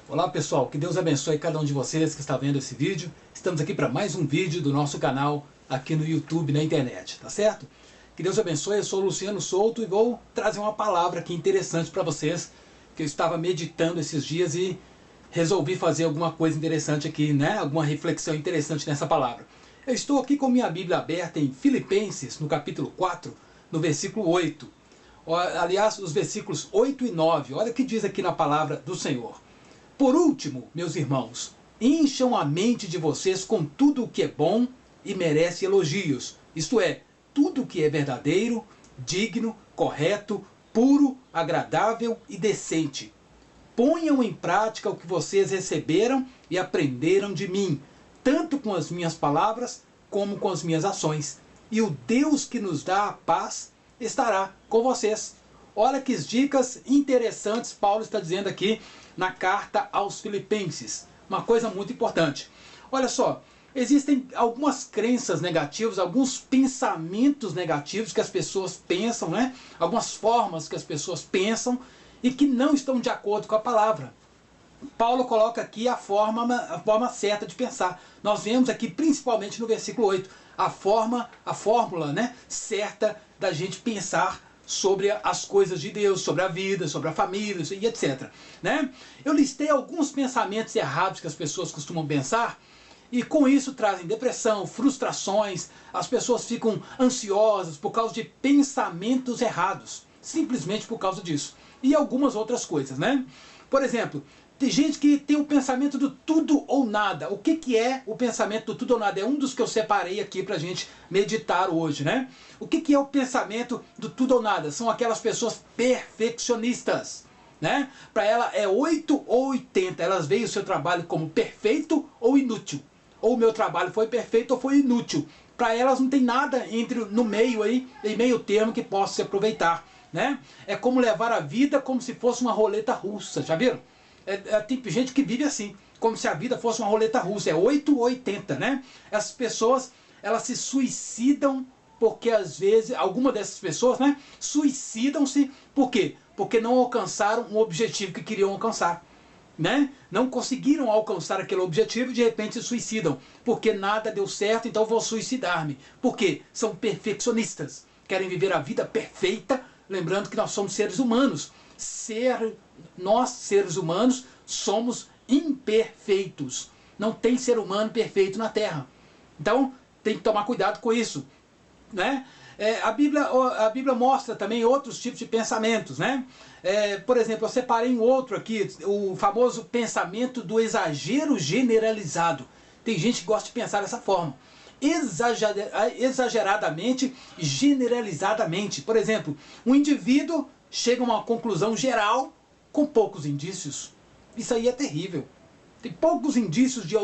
Olá pessoal, que Deus abençoe cada um de vocês que está vendo esse vídeo. Estamos aqui para mais um vídeo do nosso canal aqui no YouTube, na internet, tá certo? Que Deus abençoe, eu sou o Luciano Souto e vou trazer uma palavra aqui interessante para vocês, que eu estava meditando esses dias e resolvi fazer alguma coisa interessante aqui, né? Alguma reflexão interessante nessa palavra. Eu estou aqui com minha Bíblia aberta em Filipenses, no capítulo 4, no versículo 8. Aliás, os versículos 8 e 9, olha o que diz aqui na palavra do Senhor. Por último, meus irmãos, encham a mente de vocês com tudo o que é bom e merece elogios, isto é, tudo o que é verdadeiro, digno, correto, puro, agradável e decente. Ponham em prática o que vocês receberam e aprenderam de mim, tanto com as minhas palavras como com as minhas ações. E o Deus que nos dá a paz estará com vocês. Olha que dicas interessantes Paulo está dizendo aqui na carta aos Filipenses. Uma coisa muito importante. Olha só, existem algumas crenças negativas, alguns pensamentos negativos que as pessoas pensam, né? Algumas formas que as pessoas pensam e que não estão de acordo com a palavra. Paulo coloca aqui a forma certa de pensar. Nós vemos aqui principalmente no versículo 8, a fórmula, né, certa da gente pensar sobre as coisas de Deus, sobre a vida, sobre a família e etc. Né? Eu listei alguns pensamentos errados que as pessoas costumam pensar e com isso trazem depressão, frustrações, as pessoas ficam ansiosas por causa de pensamentos errados, simplesmente por causa disso. E algumas outras coisas, né? Por exemplo, tem gente que tem o pensamento do tudo ou nada. O que é o pensamento do tudo ou nada? É um dos que eu separei aqui para a gente meditar hoje, né? O que é o pensamento do tudo ou nada? São aquelas pessoas perfeccionistas, né? Para ela é 8 ou 80. Elas veem o seu trabalho como perfeito ou inútil. Ou o meu trabalho foi perfeito ou foi inútil. Para elas não tem nada no meio aí, em meio termo que possa se aproveitar, né? É como levar a vida como se fosse uma roleta russa, já viram? Tem gente que vive assim, como se a vida fosse uma roleta russa, é 8 ou 80, né? Essas pessoas, elas se suicidam porque às vezes, algumas dessas pessoas, né, suicidam-se, por quê? Porque não alcançaram um objetivo que queriam alcançar, né? Não conseguiram alcançar aquele objetivo e de repente se suicidam, porque nada deu certo, então vou suicidar-me. Por quê? São perfeccionistas, querem viver a vida perfeita, lembrando que nós somos seres humanos. Nós, seres humanos, somos imperfeitos. Não tem ser humano perfeito na Terra. Então, tem que tomar cuidado com isso, né? A Bíblia mostra também outros tipos de pensamentos, né? Por exemplo, eu separei um outro aqui, o famoso pensamento do exagero generalizado. Tem gente que gosta de pensar dessa forma. Exageradamente, generalizadamente. Por exemplo, um indivíduo chega a uma conclusão geral com poucos indícios. Isso aí é terrível. Tem poucos indícios de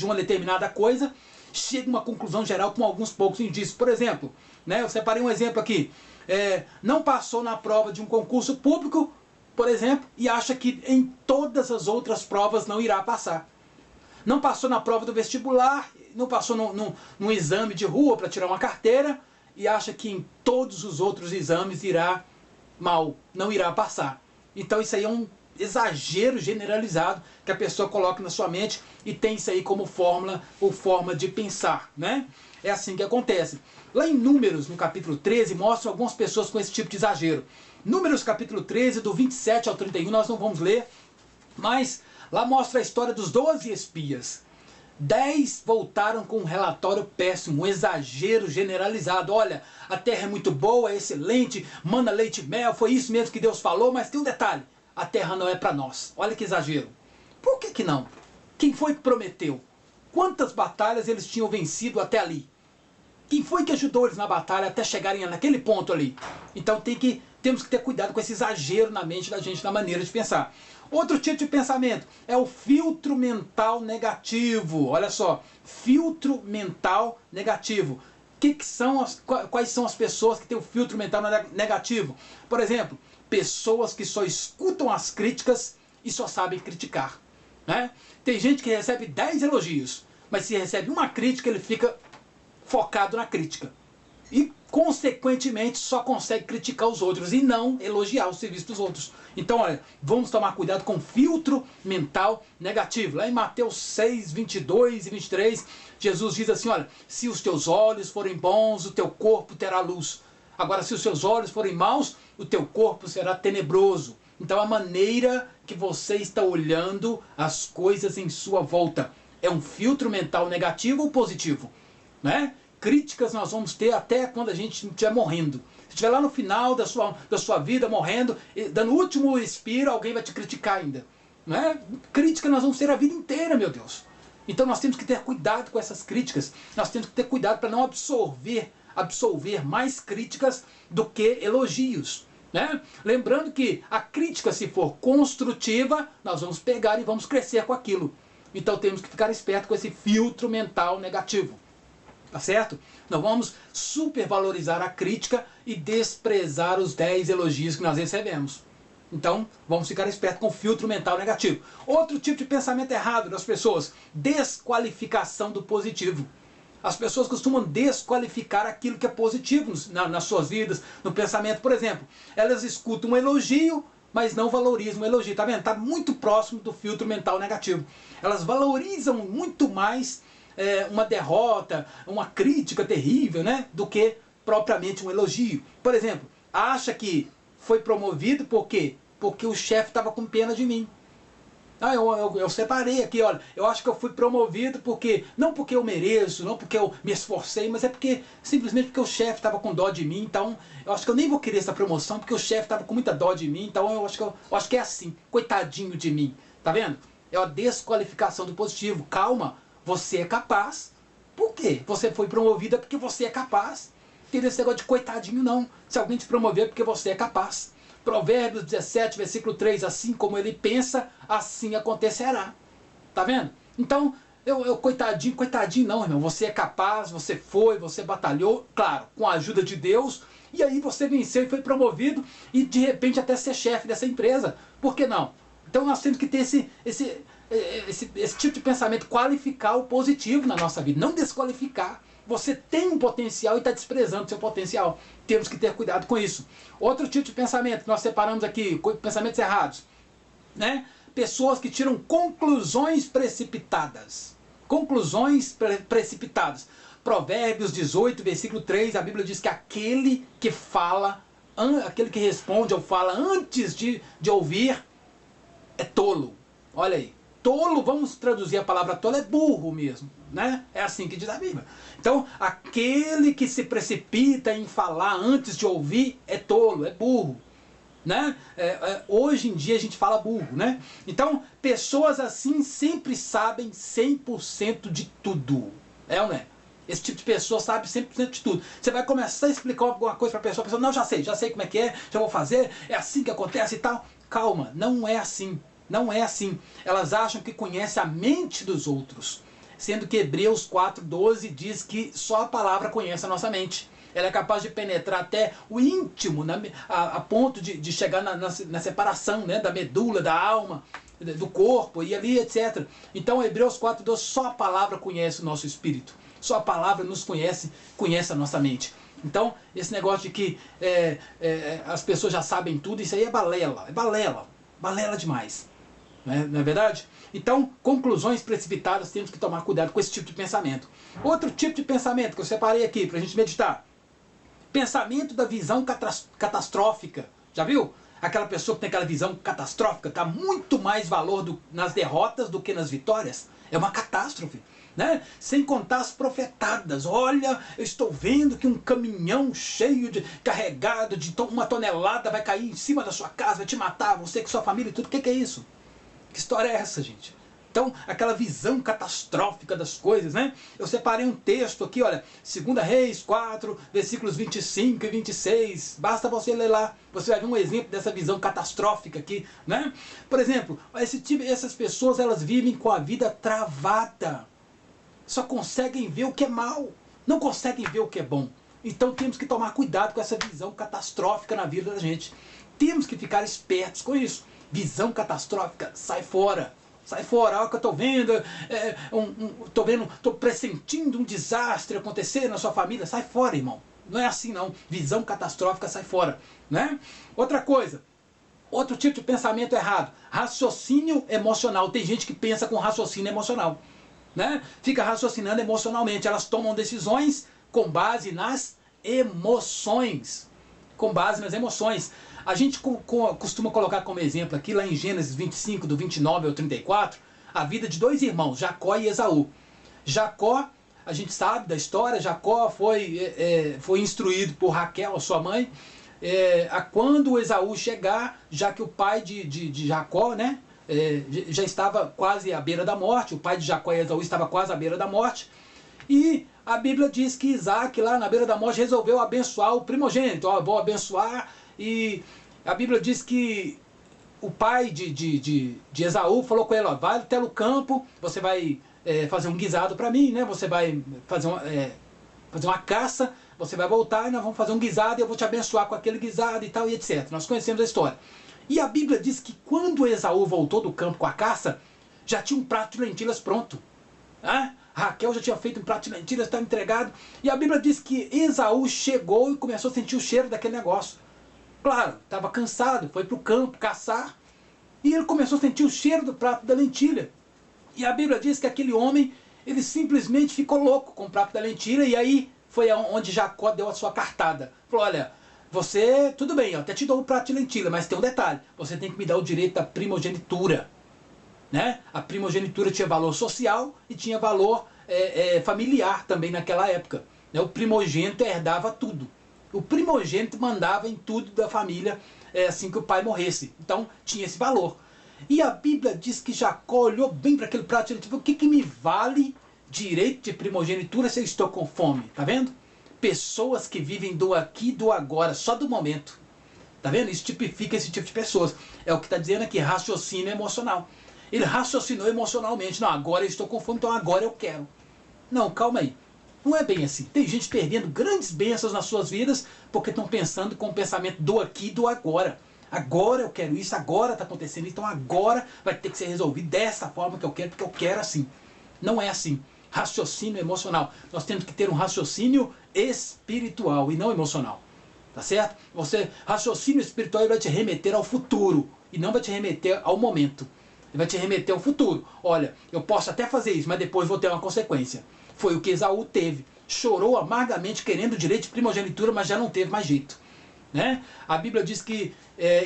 uma determinada coisa, chega a uma conclusão geral com alguns poucos indícios. Por exemplo, né, eu separei um exemplo aqui. Não passou na prova de um concurso público, por exemplo, e acha que em todas as outras provas não irá passar. Não passou na prova do vestibular, não passou num exame de rua para tirar uma carteira, e acha que em todos os outros exames irá mal, não irá passar. Então isso aí é um exagero generalizado que a pessoa coloca na sua mente e tem isso aí como fórmula ou forma de pensar, né? É assim que acontece. Lá em Números, no capítulo 13, mostra algumas pessoas com esse tipo de exagero. Números capítulo 13, do 27 ao 31, nós não vamos ler, mas lá mostra a história dos 12 espias. 10 voltaram com um relatório péssimo, um exagero generalizado. Olha, a terra é muito boa, é excelente, mana leite e mel, foi isso mesmo que Deus falou, mas tem um detalhe, a terra não é para nós. Olha que exagero. Por que não? Quem foi que prometeu? Quantas batalhas eles tinham vencido até ali? Quem foi que ajudou eles na batalha até chegarem naquele ponto ali? Então temos que ter cuidado com esse exagero na mente da gente, na maneira de pensar. Outro tipo de pensamento é o filtro mental negativo. Olha só, filtro mental negativo. Quais são as pessoas que têm o filtro mental negativo? Por exemplo, pessoas que só escutam as críticas e só sabem criticar, né? Tem gente que recebe 10 elogios, mas se recebe uma crítica ele fica focado na crítica. E consequentemente só consegue criticar os outros e não elogiar o serviço dos outros. Então, olha, vamos tomar cuidado com o filtro mental negativo. Lá em Mateus 6, 22 e 23, Jesus diz assim, olha, se os teus olhos forem bons, o teu corpo terá luz. Agora, se os seus olhos forem maus, o teu corpo será tenebroso. Então, a maneira que você está olhando as coisas em sua volta é um filtro mental negativo ou positivo, né? Críticas nós vamos ter até quando a gente estiver morrendo. Se estiver lá no final da sua vida, morrendo, dando o último expiro, alguém vai te criticar ainda, né? Crítica nós vamos ter a vida inteira, meu Deus. Então nós temos que ter cuidado com essas críticas. Nós temos que ter cuidado para não absorver mais críticas do que elogios, né? Lembrando que a crítica, se for construtiva, nós vamos pegar e vamos crescer com aquilo. Então temos que ficar esperto com esse filtro mental negativo. Tá certo? Não vamos supervalorizar a crítica e desprezar os 10 elogios que nós recebemos. Então, vamos ficar espertos com o filtro mental negativo. Outro tipo de pensamento errado das pessoas, desqualificação do positivo. As pessoas costumam desqualificar aquilo que é positivo nas suas vidas, no pensamento. Por exemplo, elas escutam um elogio, mas não valorizam o elogio. Tá vendo? Está muito próximo do filtro mental negativo. Elas valorizam muito mais uma derrota, uma crítica terrível, né, do que propriamente um elogio. Por exemplo, acha que foi promovido porque o chefe estava com pena de mim. Eu separei aqui, olha, eu acho que eu fui promovido não porque eu mereço, não porque eu me esforcei, mas é simplesmente porque o chefe estava com dó de mim, então eu acho que eu nem vou querer essa promoção porque o chefe estava com muita dó de mim, então eu acho que é assim, coitadinho de mim, tá vendo? É a desqualificação do positivo. Calma, você é capaz. Por quê? Você foi promovida porque você é capaz. Não tem esse negócio de coitadinho não. Se alguém te promover é porque você é capaz. Provérbios 17, versículo 3, assim como ele pensa, assim acontecerá. Tá vendo? Então, coitadinho não, irmão. Você é capaz, você batalhou, claro, com a ajuda de Deus, e aí você venceu e foi promovido, e de repente até ser chefe dessa empresa. Por que não? Então nós temos que ter esse tipo de pensamento, qualificar o positivo na nossa vida, não desqualificar. Você tem um potencial e está desprezando o seu potencial. Temos que ter cuidado com isso. Outro tipo de pensamento, nós separamos aqui, pensamentos errados, né? Pessoas que tiram conclusões precipitadas. Conclusões precipitadas. Provérbios 18, versículo 3, a Bíblia diz que aquele que responde ou fala antes de ouvir, é tolo. Olha aí. Tolo, vamos traduzir a palavra tolo, é burro mesmo, né? É assim que diz a Bíblia. Então, aquele que se precipita em falar antes de ouvir é tolo, é burro, né? Hoje em dia a gente fala burro, né? Então, pessoas assim sempre sabem 100% de tudo. É ou não é? Esse tipo de pessoa sabe 100% de tudo. Você vai começar a explicar alguma coisa para a pessoa, não, já sei como é que é, já vou fazer, é assim que acontece e tal. Calma, não é assim. Não é assim. Elas acham que conhecem a mente dos outros. Sendo que Hebreus 4:12 diz que só a palavra conhece a nossa mente. Ela é capaz de penetrar até o íntimo, a ponto de chegar na separação, né, da medula, da alma, do corpo e ali, etc. Então Hebreus 4:12, só a palavra conhece o nosso espírito. Só a palavra nos conhece a nossa mente. Então, esse negócio de que as pessoas já sabem tudo, isso aí é balela. É balela demais. Não é verdade? Então, conclusões precipitadas, temos que tomar cuidado com esse tipo de pensamento. Outro tipo de pensamento que eu separei aqui para a gente meditar. Pensamento da visão catastrófica. Já viu? Aquela pessoa que tem aquela visão catastrófica, dá muito mais valor nas derrotas do que nas vitórias. É uma catástrofe, né? Sem contar as profetadas. Olha, eu estou vendo que um caminhão carregado de 1 tonelada vai cair em cima da sua casa, vai te matar, você com sua família e tudo. O que é isso? Que história é essa, gente? Então, aquela visão catastrófica das coisas, né? Eu separei um texto aqui, olha, 2 Reis 4, versículos 25 e 26. Basta você ler lá, você vai ver um exemplo dessa visão catastrófica aqui, né? Por exemplo, essas pessoas, elas vivem com a vida travada. Só conseguem ver o que é mal, não conseguem ver o que é bom. Então temos que tomar cuidado com essa visão catastrófica na vida da gente. Temos que ficar espertos com isso. Visão catastrófica, sai fora. Sai fora, olha o que eu estou vendo, estou pressentindo um desastre acontecer na sua família. Sai fora, irmão. Não é assim não. Visão catastrófica, sai fora, né? Outra coisa, outro tipo de pensamento errado, raciocínio emocional. Tem gente que pensa com raciocínio emocional, né? Fica raciocinando emocionalmente. Elas tomam decisões com base nas emoções. Com base nas emoções. A gente costuma colocar como exemplo aqui, lá em Gênesis 25, do 29 ao 34, a vida de dois irmãos, Jacó e Esaú. Jacó, a gente sabe da história, Jacó foi instruído por Raquel, a sua mãe, a quando Esaú chegar, já que o pai de Jacó, né, já estava quase à beira da morte, o pai de Jacó e Esaú estava quase à beira da morte, e a Bíblia diz que Isaac, lá na beira da morte, resolveu abençoar o primogênito. Ó, vou abençoar, e a Bíblia diz que o pai de Esaú falou com ele, ó, vai até o campo, você vai fazer um guisado para mim, né? Você vai fazer uma caça, você vai voltar e nós vamos fazer um guisado e eu vou te abençoar com aquele guisado e tal, e etc. Nós conhecemos a história. E a Bíblia diz que quando Esaú voltou do campo com a caça, já tinha um prato de lentilhas pronto. Raquel já tinha feito um prato de lentilhas, estava entregado. E a Bíblia diz que Esaú chegou e começou a sentir o cheiro daquele negócio. Claro, estava cansado, foi para o campo caçar. E ele começou a sentir o cheiro do prato da lentilha. E a Bíblia diz que aquele homem, ele simplesmente ficou louco com o prato da lentilha. E aí foi onde Jacó deu a sua cartada. Falou, olha, você, tudo bem, eu até te dou um prato de lentilha, mas tem um detalhe. Você tem que me dar o direito da primogenitura. Né? A primogenitura tinha valor social e tinha valor familiar também naquela época. Né? O primogênito herdava tudo. O primogênito mandava em tudo da família assim que o pai morresse. Então tinha esse valor. E a Bíblia diz que Jacó olhou bem para aquele prato e falou, o que me vale direito de primogenitura se eu estou com fome? Tá vendo? Pessoas que vivem do aqui e do agora, só do momento. Tá vendo? Isso tipifica esse tipo de pessoas. É o que está dizendo aqui, raciocínio emocional. Ele raciocinou emocionalmente. Não, agora eu estou com fome, então agora eu quero. Não, calma aí. Não é bem assim. Tem gente perdendo grandes bênçãos nas suas vidas porque estão pensando com o pensamento do aqui e do agora. Agora eu quero isso, agora está acontecendo, então agora vai ter que ser resolvido dessa forma que eu quero, porque eu quero assim. Não é assim. Raciocínio emocional. Nós temos que ter um raciocínio espiritual e não emocional. Tá certo? Raciocínio espiritual vai te remeter ao futuro e não vai te remeter ao momento. Ele vai te remeter ao futuro. Olha, eu posso até fazer isso, mas depois vou ter uma consequência. Foi o que Esaú teve. Chorou amargamente querendo o direito de primogenitura, mas já não teve mais jeito. Né? A Bíblia diz que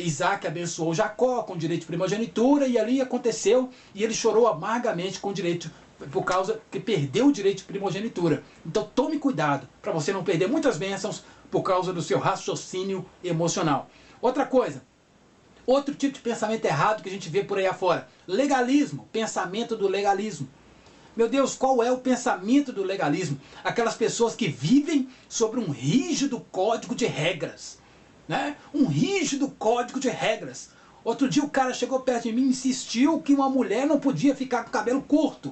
Isaac abençoou Jacó com direito de primogenitura e ali aconteceu e ele chorou amargamente com direito, por causa que perdeu o direito de primogenitura. Então tome cuidado para você não perder muitas bênçãos por causa do seu raciocínio emocional. Outra coisa, outro tipo de pensamento errado que a gente vê por aí afora, legalismo, pensamento do legalismo. Meu Deus, qual é o pensamento do legalismo? Aquelas pessoas que vivem sobre um rígido código de regras. Né? Um rígido código de regras. Outro dia o cara chegou perto de mim e insistiu que uma mulher não podia ficar com o cabelo curto.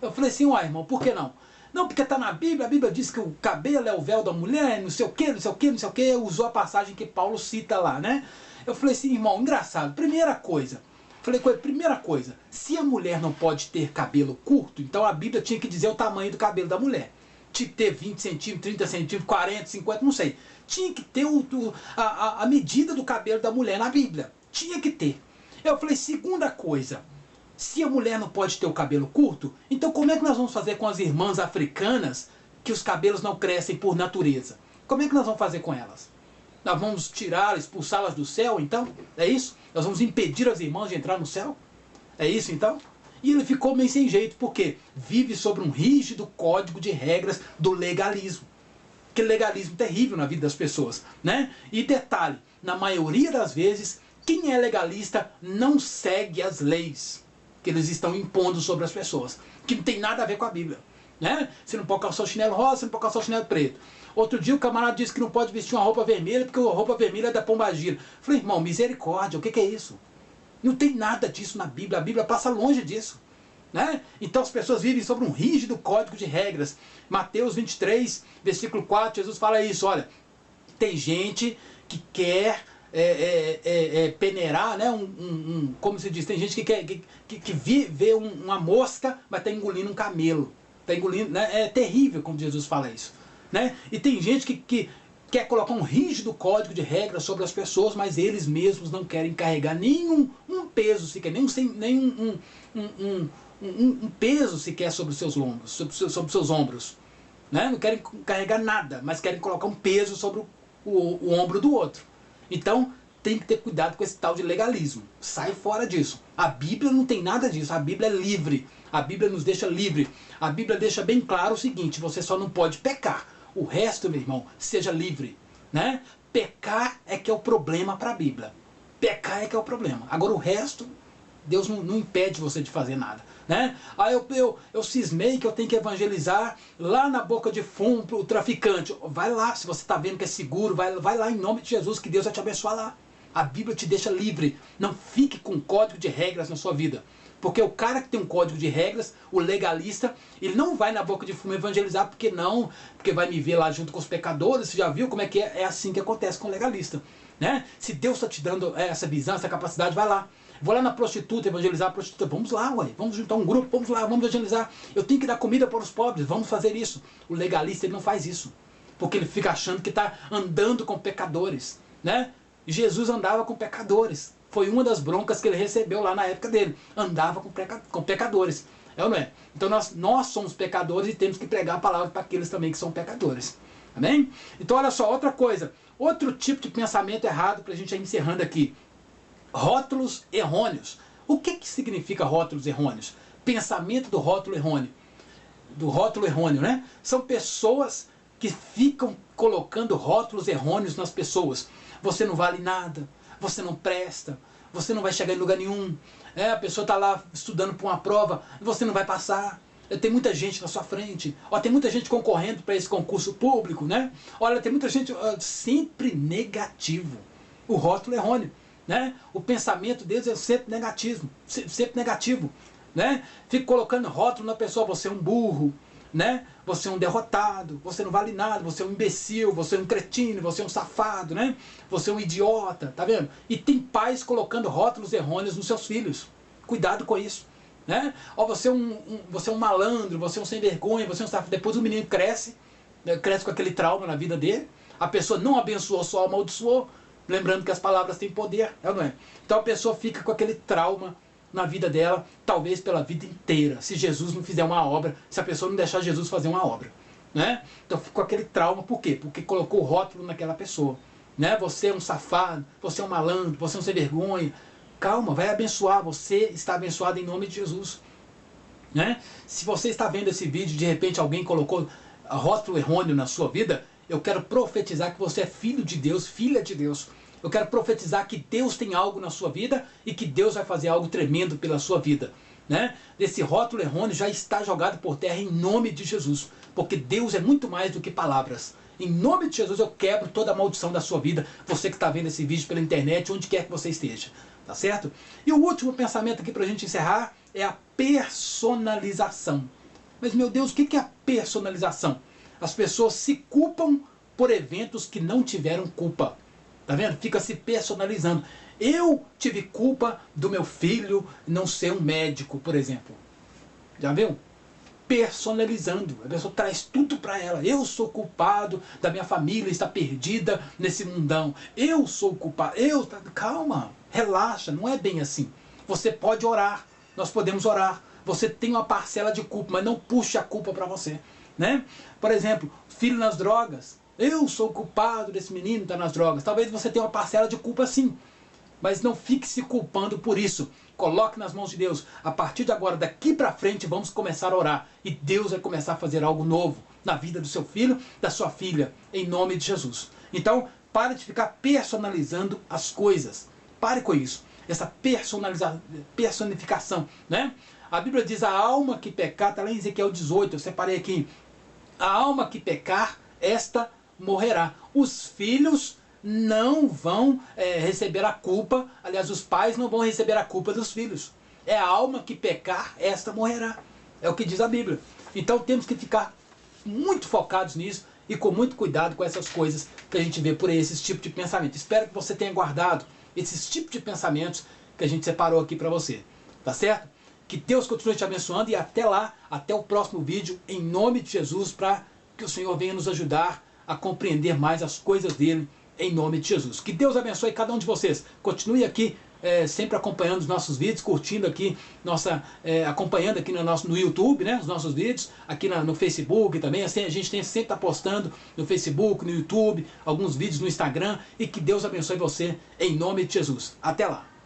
Eu falei assim, uai irmão, por que não? Não, porque está na Bíblia, a Bíblia diz que o cabelo é o véu da mulher, não sei o que, não sei o que, não sei o que, usou a passagem que Paulo cita lá, né? Eu falei assim, irmão, engraçado, primeira coisa, se a mulher não pode ter cabelo curto, então a Bíblia tinha que dizer o tamanho do cabelo da mulher. Tinha que ter 20 centímetros, 30 centímetros, 40, 50, não sei. Tinha que ter a medida do cabelo da mulher na Bíblia. Tinha que ter. Eu falei, segunda coisa, se a mulher não pode ter o cabelo curto, então como é que nós vamos fazer com as irmãs africanas que os cabelos não crescem por natureza? Como é que nós vamos fazer com elas? Nós vamos tirá-las, expulsá-las do céu, então? É isso? Nós vamos impedir as irmãs de entrar no céu? É isso, então? E ele ficou meio sem jeito, porque vive sobre um rígido código de regras do legalismo. Que legalismo terrível na vida das pessoas, né? E detalhe, na maioria das vezes, quem é legalista não segue as leis que eles estão impondo sobre as pessoas, que não tem nada a ver com a Bíblia. Né? Você não pode calçar o chinelo rosa, você não pode calçar o chinelo preto. Outro dia o camarada disse que não pode vestir uma roupa vermelha porque a roupa vermelha é da pombagira. Falei, irmão, misericórdia, o que é isso? Não tem nada disso na Bíblia, a Bíblia passa longe disso. Né? Então as pessoas vivem sobre um rígido código de regras. Mateus 23, versículo 4, Jesus fala isso, olha, tem gente que quer peneirar, né? Como se diz, tem gente que quer vê uma mosca, mas está engolindo um camelo. Está engolindo, né? É terrível quando Jesus fala isso. né? E tem gente que quer colocar um rígido código de regras sobre as pessoas, mas eles mesmos não querem carregar nenhum peso sequer, um peso sequer sobre os seus ombros, sobre os seus ombros, né? Não querem carregar nada, mas querem colocar um peso sobre o ombro do outro. Então tem que ter cuidado com esse tal de legalismo. Sai fora disso. A Bíblia não tem nada disso. A Bíblia é livre. A Bíblia nos deixa livre. A Bíblia deixa bem claro o seguinte: você só não pode pecar. O resto, meu irmão, seja livre, né? Pecar é que é o problema para a Bíblia. Pecar é que é o problema. Agora o resto, Deus não impede você de fazer nada, né? Aí eu cismei que eu tenho que evangelizar lá na boca de fumo para o traficante. Vai lá, se você está vendo que é seguro, vai lá em nome de Jesus, que Deus vai te abençoar lá. A Bíblia te deixa livre. Não fique com código de regras na sua vida. Porque o cara que tem um código de regras, o legalista, ele não vai na boca de fumo evangelizar, porque vai me ver lá junto com os pecadores. Você já viu como é que é? É assim que acontece com o legalista, né? Se Deus está te dando essa visão, essa capacidade, vai lá. Vou lá na prostituta evangelizar a prostituta. Vamos lá, ué. Vamos juntar um grupo, vamos lá, vamos evangelizar. Eu tenho que dar comida para os pobres, vamos fazer isso. O legalista, ele não faz isso. Porque ele fica achando que está andando com pecadores, né? Jesus andava com pecadores. Foi uma das broncas que ele recebeu lá na época dele. Andava com pecadores. É ou não é? Então nós somos pecadores e temos que pregar a palavra para aqueles também que são pecadores. Amém? Então olha só, outra coisa. Outro tipo de pensamento errado para a gente ir encerrando aqui. Rótulos errôneos. O que significa rótulos errôneos? Pensamento do rótulo errôneo. Do rótulo errôneo, né? São pessoas que ficam colocando rótulos errôneos nas pessoas. Você não vale nada. Você não presta, você não vai chegar em lugar nenhum. A pessoa está lá estudando para uma prova, você não vai passar. Tem muita gente na sua frente. Tem muita gente concorrendo para esse concurso público, né? Olha, tem muita gente sempre negativo. O rótulo é errôneo, né? O pensamento deles é sempre negativo, né? Fica colocando rótulo na pessoa: você é um burro, né? Você é um derrotado, você não vale nada, você é um imbecil, você é um cretino, você é um safado, né? Você é um idiota, tá vendo? E tem pais colocando rótulos errôneos nos seus filhos. Cuidado com isso, né? Você é um malandro, você é um sem vergonha, você é um safado. Depois o menino cresce, né? Cresce com aquele trauma na vida dele. A pessoa não abençoou, só amaldiçoou. Lembrando que as palavras têm poder, não é? Então a pessoa fica com aquele trauma na vida dela, talvez pela vida inteira, se Jesus não fizer uma obra, se a pessoa não deixar Jesus fazer uma obra, né? Então ficou aquele trauma, por quê? Porque colocou o rótulo naquela pessoa, né? Você é um safado, você é um malandro, você é um sem vergonha. Calma, vai abençoar, você está abençoado em nome de Jesus, né? Se você está vendo esse vídeo, de repente alguém colocou rótulo errôneo na sua vida, eu quero profetizar que você é filho de Deus, filha de Deus. Eu quero profetizar que Deus tem algo na sua vida e que Deus vai fazer algo tremendo pela sua vida, né? Esse rótulo errôneo já está jogado por terra em nome de Jesus, porque Deus é muito mais do que palavras. Em nome de Jesus eu quebro toda a maldição da sua vida, você que está vendo esse vídeo pela internet, onde quer que você esteja, tá certo? E o último pensamento aqui para a gente encerrar é a personalização. Mas meu Deus, o que é a personalização? As pessoas se culpam por eventos que não tiveram culpa. Tá vendo? Fica se personalizando. Eu tive culpa do meu filho não ser um médico, por exemplo. Já viu? Personalizando. A pessoa traz tudo para ela. Eu sou culpado da minha família estar perdida nesse mundão. Eu sou culpado. Calma, relaxa, não é bem assim. Você pode orar. Nós podemos orar. Você tem uma parcela de culpa, mas não puxe a culpa para você, né? Por exemplo, filho nas drogas. Eu sou o culpado desse menino estar nas drogas. Talvez você tenha uma parcela de culpa sim, mas não fique se culpando por isso. Coloque nas mãos de Deus. A partir de agora, daqui para frente, vamos começar a orar. E Deus vai começar a fazer algo novo na vida do seu filho, da sua filha, em nome de Jesus. Então, pare de ficar personalizando as coisas. Pare com isso. Essa personificação, né? A Bíblia diz: a alma que pecar, está lá em Ezequiel 18, eu separei aqui. A alma que pecar, esta morrerá. Os filhos não vão receber a culpa, aliás, os pais não vão receber a culpa dos filhos. É a alma que pecar, esta morrerá. É o que diz a Bíblia. Então temos que ficar muito focados nisso e com muito cuidado com essas coisas que a gente vê por aí, esses tipos de pensamento. Espero que você tenha guardado esses tipos de pensamentos que a gente separou aqui para você. Tá certo? Que Deus continue te abençoando e até lá, até o próximo vídeo, em nome de Jesus, para que o Senhor venha nos ajudar a compreender mais as coisas dele, em nome de Jesus. Que Deus abençoe cada um de vocês. Continue aqui sempre acompanhando os nossos vídeos, curtindo aqui, acompanhando aqui no YouTube, né, os nossos vídeos, aqui no Facebook também. Assim, a gente sempre está postando no Facebook, no YouTube, alguns vídeos no Instagram. E que Deus abençoe você em nome de Jesus. Até lá!